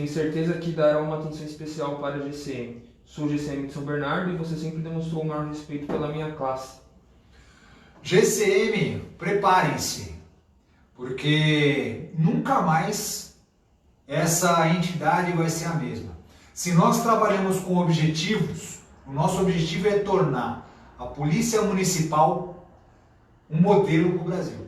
certeza que dará uma atenção especial para a GCM. Sou GCM de São Bernardo e você sempre demonstrou o maior respeito pela minha classe. GCM, preparem-se, porque nunca mais essa entidade vai ser a mesma. Se nós trabalhamos com objetivos, o nosso objetivo é tornar a Polícia Municipal um modelo para o Brasil.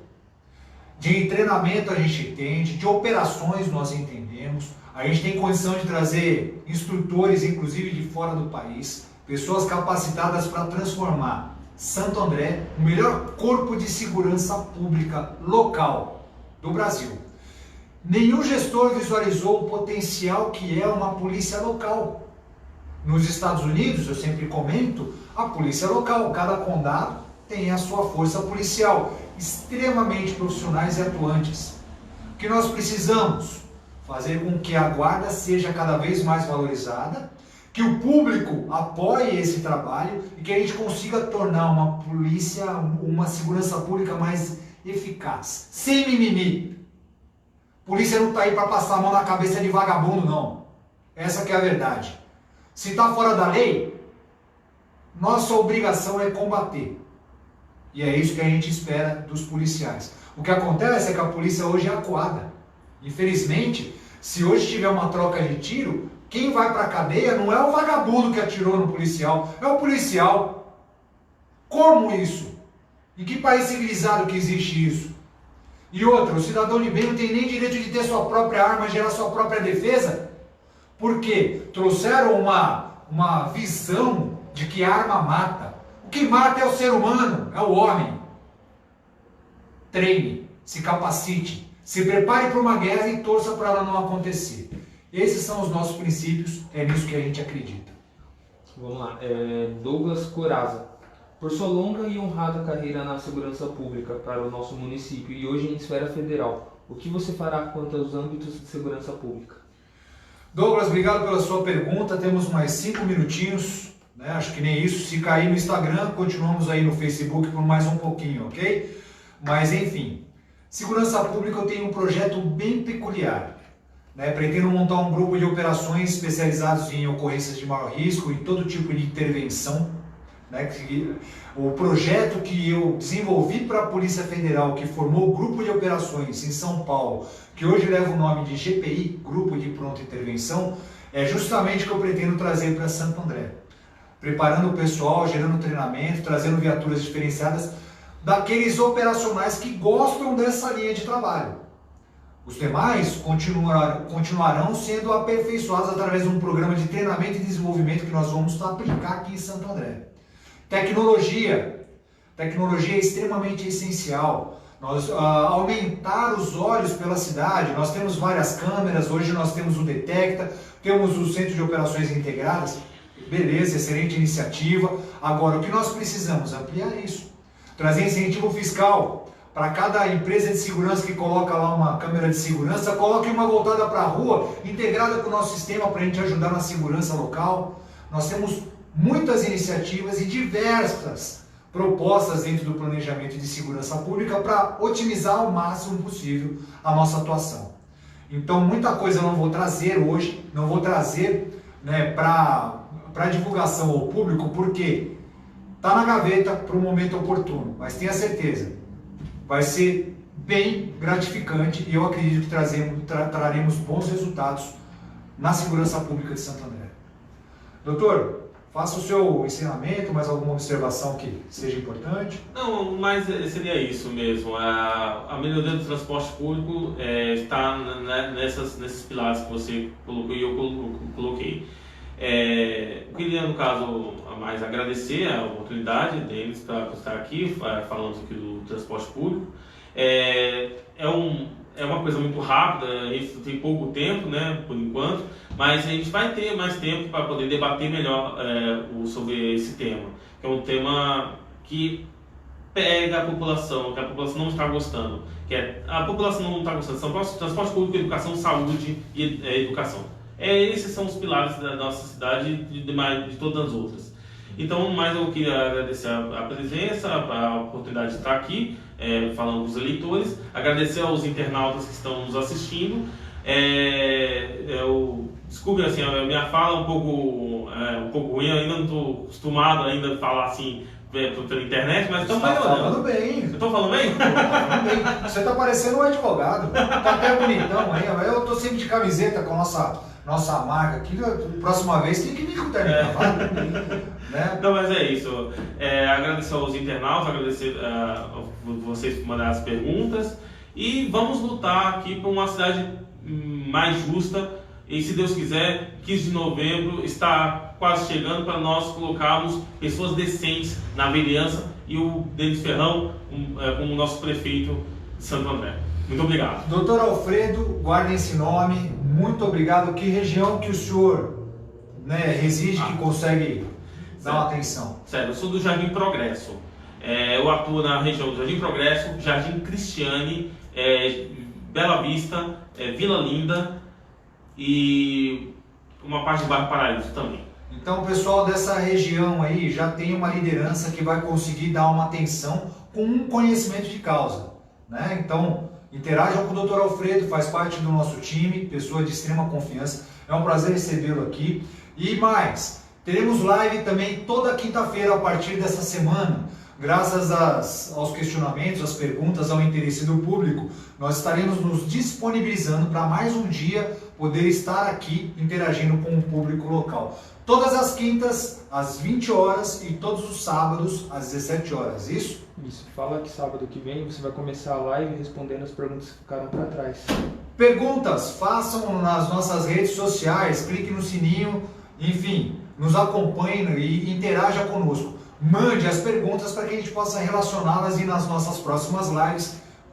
De treinamento a gente entende, de operações nós entendemos, a gente tem condição de trazer instrutores, inclusive de fora do país, pessoas capacitadas para transformar Santo André o melhor corpo de segurança pública local do Brasil. Nenhum gestor visualizou o potencial que é uma polícia local. Nos Estados Unidos, eu sempre comento, a polícia local, cada condado tem a sua força policial, extremamente profissionais e atuantes. O que nós precisamos? Fazer com que a guarda seja cada vez mais valorizada, que o público apoie esse trabalho e que a gente consiga tornar uma polícia, uma segurança pública mais eficaz, sem mimimi. Polícia não está aí para passar a mão na cabeça de vagabundo, não. Essa que é a verdade. Se está fora da lei, nossa obrigação é combater. E é isso que a gente espera dos policiais. O que acontece é que a polícia hoje é acuada. Infelizmente, se hoje tiver uma troca de tiro, quem vai para a cadeia não é o vagabundo que atirou no policial, é o policial. Como isso? Em que país civilizado que existe isso? E outra, o cidadão de bem não tem nem direito de ter sua própria arma, gerar sua própria defesa? Por quê? Trouxeram uma visão de que a arma mata. O que mata é o ser humano, é o homem. Treine, se capacite, se prepare para uma guerra e torça para ela não acontecer. Esses são os nossos princípios, é nisso que a gente acredita. Vamos lá, Douglas Coraza. Por sua longa e honrada carreira na segurança pública para o nosso município e hoje em esfera federal, o que você fará quanto aos âmbitos de segurança pública? Douglas, obrigado pela sua pergunta. Temos mais 5 minutinhos, acho que nem isso. Se cair no Instagram, continuamos aí no Facebook por mais um pouquinho, ok? Mas enfim, segurança pública eu tenho um projeto bem peculiar. Pretendo montar um grupo de operações especializados em ocorrências de maior risco, em todo tipo de intervenção. O projeto que eu desenvolvi para a Polícia Federal, que formou o grupo de operações em São Paulo, que hoje leva o nome de GPI, Grupo de Pronta Intervenção, é justamente o que eu pretendo trazer para Santo André. Preparando o pessoal, gerando treinamento, trazendo viaturas diferenciadas daqueles operacionais que gostam dessa linha de trabalho. Os demais continuarão sendo aperfeiçoados através de um programa de treinamento e desenvolvimento que nós vamos aplicar aqui em Santo André. Tecnologia é extremamente essencial. Nós aumentar os olhos pela cidade, nós temos várias câmeras, hoje nós temos o Detecta, temos o Centro de Operações Integradas, beleza, excelente iniciativa. Agora, o que nós precisamos? Ampliar isso. Trazer incentivo fiscal. Para cada empresa de segurança que coloca lá uma câmera de segurança, coloque uma voltada para a rua, integrada com o nosso sistema para a gente ajudar na segurança local. Nós temos muitas iniciativas e diversas propostas dentro do planejamento de segurança pública para otimizar ao máximo possível a nossa atuação. Então, muita coisa eu não vou trazer hoje, não vou trazer para para divulgação ao público, porque está na gaveta para o momento oportuno, mas tenha certeza, vai ser bem gratificante e eu acredito que traremos bons resultados na segurança pública de Santo André. Doutor, faça o seu ensinamento, mais alguma observação que seja importante? Não, mas seria isso mesmo. A melhoria do transporte público está nesses pilares que você colocou e eu coloquei. Eu queria, no caso, mais agradecer a oportunidade deles para estar aqui, falando aqui do transporte público. É uma coisa muito rápida, a gente tem pouco tempo, né, por enquanto, mas a gente vai ter mais tempo para poder debater melhor sobre esse tema, que é um tema que pega a população, que a população não está gostando, a população não está gostando, são transporte público, educação, saúde e educação. Esses são os pilares da nossa cidade e de todas as outras. Então, mais eu queria agradecer a presença, a oportunidade de estar aqui, falando com os eleitores, agradecer aos internautas que estão nos assistindo. Desculpe, assim, a minha fala é um pouco ruim, eu ainda não estou acostumado ainda a falar assim pela internet, mas estamos melhorando. Tá falando bem. Eu estou falando bem? Tá falando bem. Você está parecendo um advogado, tá até bonitão aí, eu estou sempre de camiseta com a nossa marca aqui, próxima vez tem que vir com o terno gravado, né? Não, mas é isso. Agradecer aos internautas, agradecer a vocês por mandar as perguntas e vamos lutar aqui por uma cidade mais justa e, se Deus quiser, 15 de novembro está quase chegando para nós colocarmos pessoas decentes na vereança e o Denis Ferrão como nosso prefeito de Santo André. Muito obrigado. Doutor Alfredo, guardem esse nome, muito obrigado. Que região que o senhor reside, que consegue dar uma atenção? Sério, eu sou do Jardim Progresso. Eu atuo na região do Jardim Progresso, Jardim Cristiane, Bela Vista, Vila Linda e uma parte do bairro Paraíso também. Então o pessoal dessa região aí já tem uma liderança que vai conseguir dar uma atenção com um conhecimento de causa, né? Então interajam com o Dr. Alfredo, faz parte do nosso time, pessoa de extrema confiança. É um prazer recebê-lo aqui. E mais, teremos live também toda quinta-feira a partir dessa semana. Graças aos questionamentos, às perguntas, ao interesse do público, nós estaremos nos disponibilizando para mais um dia poder estar aqui interagindo com o público local. Todas as quintas, às 20 horas e todos os sábados, às 17 horas, isso? Isso, fala que sábado que vem você vai começar a live respondendo as perguntas que ficaram para trás. Perguntas, façam nas nossas redes sociais, clique no sininho, enfim, nos acompanhe e interaja conosco. Mande as perguntas para que a gente possa relacioná-las e nas nossas próximas lives